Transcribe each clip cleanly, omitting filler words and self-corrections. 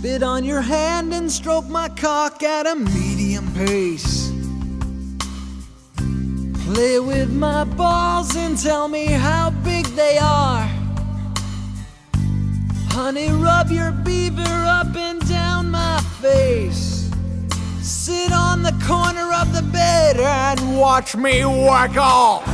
Bit on your hand and stroke my cock at a medium pace. Play with my balls and tell me how big they are. Honey, rub your beaver up and down my face. Sit on the corner of the bed and watch me whack off.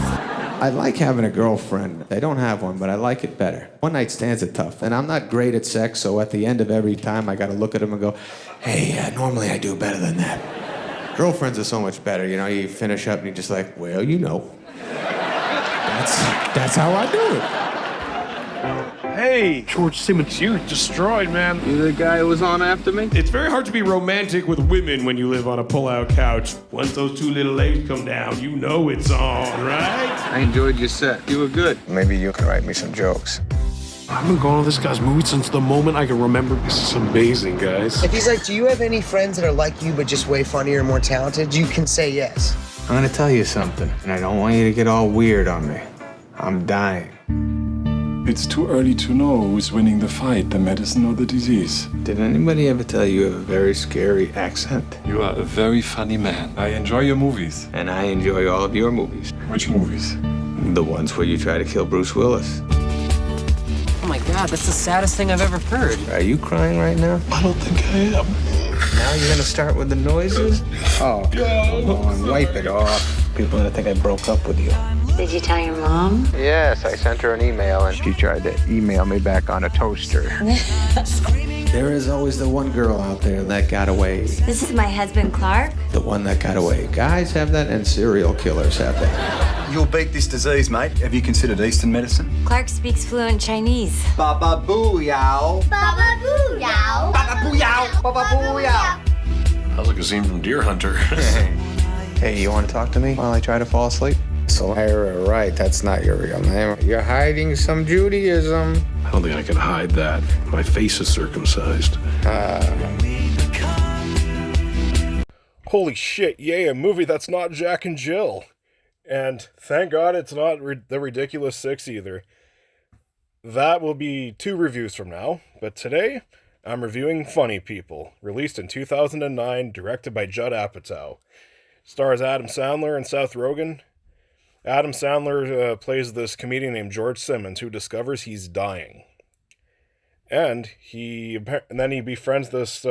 I like having a girlfriend. I don't have one, but I like it better. One night stands are tough, and I'm not great at sex, so at the end of every time I gotta look at him and go, hey, normally I do better than that. Girlfriends are so much better, you know, you finish up and you're just like, well, you know. That's how I do it. Hey, George Simmons, you're destroyed, man. You the guy who was on after me? It's very hard to be romantic with women when you live on a pull-out couch. Once those two little legs come down, you know it's on, right? I enjoyed your set. You were good. Maybe you can write me some jokes. I've been going to this guy's movie since the moment I can remember. This is amazing, guys. If he's like, do you have any friends that are like you but just way funnier and more talented? You can say yes. I'm gonna tell you something, and I don't want you to get all weird on me. I'm dying. It's too early to know who's winning the fight, the medicine or the disease. Did anybody ever tell you you have a very scary accent? You are a very funny man. I enjoy your movies. And I enjoy all of your movies. Which movies? The ones where you try to kill Bruce Willis. Oh my God, that's the saddest thing I've ever heard. Are you crying right now? I don't think I am. Now you're gonna start with the noises? Oh, come on, wipe it off. People are gonna think I broke up with you. Did you tell your mom? Yes, I sent her an email and she tried to email me back on a toaster. There is always the one girl out there that got away. This is my husband, Clark. The one that got away. Guys have that and serial killers have that. You'll beat this disease, mate. Have you considered Eastern medicine? Clark speaks fluent Chinese. Baba boo yow. Baba boo yow. Baba boo yow. Baba boo yow. How's like a scene from Deer Hunter? Hey, you want to talk to me while I try to fall asleep? So, right, that's not your real name. You're hiding some Judaism. I don't think I can hide that. My face is circumcised. Holy shit, yay, a movie that's not Jack and Jill. And thank God it's not The Ridiculous Six either. That will be 2 reviews from now, but today I'm reviewing Funny People, released in 2009, directed by Judd Apatow. Stars Adam Sandler and Seth Rogen. Adam Sandler plays this comedian named George Simmons who discovers he's dying. And then he befriends this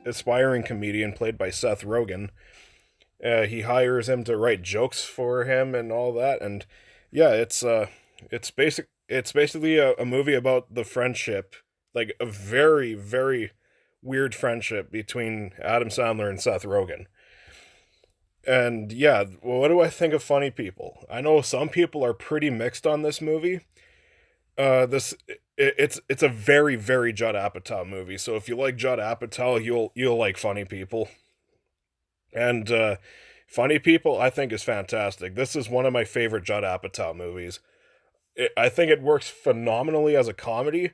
aspiring comedian played by Seth Rogen. He hires him to write jokes for him and all that. And yeah, it's basically a movie about the friendship, like a very, very weird friendship between Adam Sandler and Seth Rogen. And yeah, what do I think of Funny People? I know some people are pretty mixed on this movie. It's a very, very Judd Apatow movie. So if you like Judd Apatow, you'll like Funny People. And Funny People, I think, is fantastic. This is one of my favorite Judd Apatow movies. I think it works phenomenally as a comedy,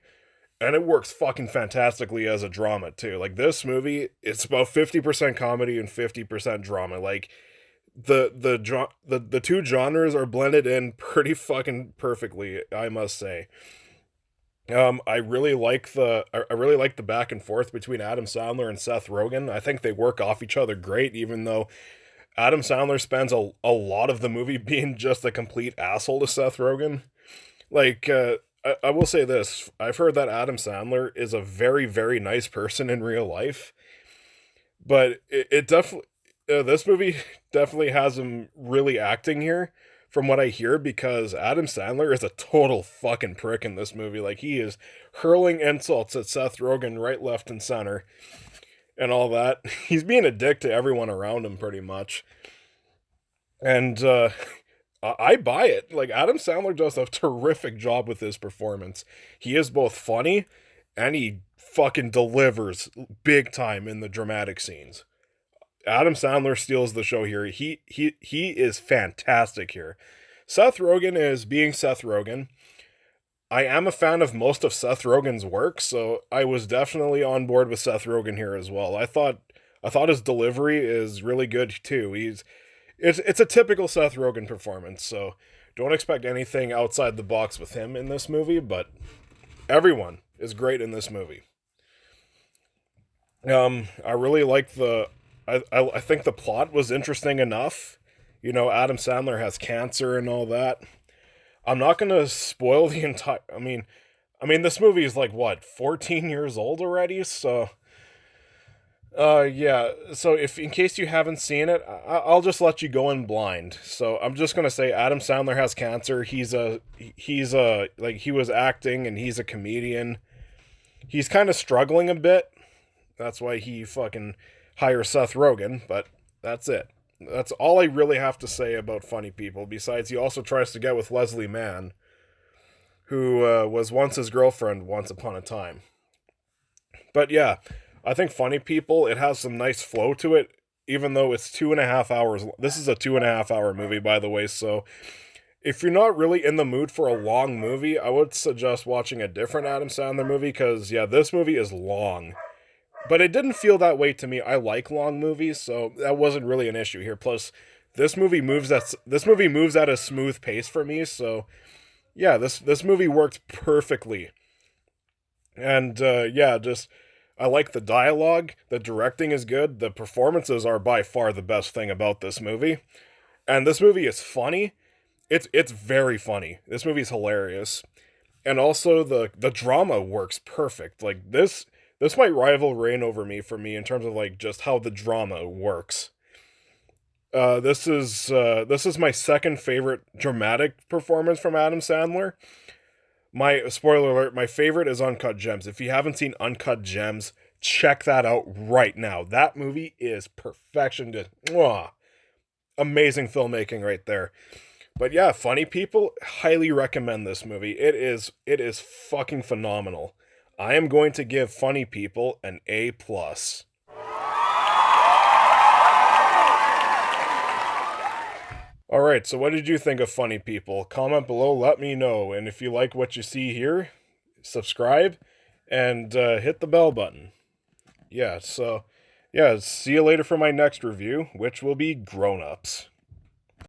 and it works fucking fantastically as a drama, too. Like, this movie, it's about 50% comedy and 50% drama. Like, the two genres are blended in pretty fucking perfectly, I must say. I really like the back and forth between Adam Sandler and Seth Rogen. I think they work off each other great, even though Adam Sandler spends a lot of the movie being just a complete asshole to Seth Rogen. Like, I will say this. I've heard that Adam Sandler is a very, very nice person in real life. But it definitely... this movie definitely has him really acting here, from what I hear, because Adam Sandler is a total fucking prick in this movie. Like, he is hurling insults at Seth Rogen right, left, and center, and all that. He's being a dick to everyone around him, pretty much. And, I buy it. Like, Adam Sandler does a terrific job with his performance. He is both funny, and he fucking delivers big time in the dramatic scenes. Adam Sandler steals the show here. He is fantastic here. Seth Rogen is being Seth Rogen. I am a fan of most of Seth Rogen's work, so I was definitely on board with Seth Rogen here as well. I thought his delivery is really good too. It's a typical Seth Rogen performance, so don't expect anything outside the box with him in this movie, but everyone is great in this movie. I really like I think the plot was interesting enough. You know, Adam Sandler has cancer and all that. I'm not gonna spoil the entire. This movie is like what, 14 years old already. So, yeah. So if in case you haven't seen it, I'll just let you go in blind. So I'm just gonna say Adam Sandler has cancer. He was acting and he's a comedian. He's kind of struggling a bit. That's why he fucking hires Seth Rogen. But that's it. That's all I really have to say about Funny People. Besides, he also tries to get with Leslie Mann, who was once his girlfriend once upon a time. But yeah, I think Funny People, it has some nice flow to it, even though it's 2.5 hours. This is a 2.5 hour movie, by the way, so if you're not really in the mood for a long movie, I would suggest watching a different Adam Sandler movie, because, yeah, this movie is long. But it didn't feel that way to me. I like long movies, so that wasn't really an issue here. Plus, this movie moves at a smooth pace for me, so yeah, this movie worked perfectly. And yeah, just I like the dialogue, the directing is good, the performances are by far the best thing about this movie. And this movie is funny. It's very funny. This movie's hilarious. And also the drama works perfect. Like this might rival Reign Over Me for me in terms of like just how the drama works. This is my second favorite dramatic performance from Adam Sandler. My spoiler alert, my favorite is Uncut Gems. If you haven't seen Uncut Gems, check that out right now. That movie is perfection. Just amazing filmmaking right there. But yeah, Funny People, highly recommend this movie. It is fucking phenomenal. I am going to give Funny People an A+. Alright, so what did you think of Funny People? Comment below, let me know. And if you like what you see here, subscribe and hit the bell button. Yeah, so, yeah, see you later for my next review, which will be Grown Ups.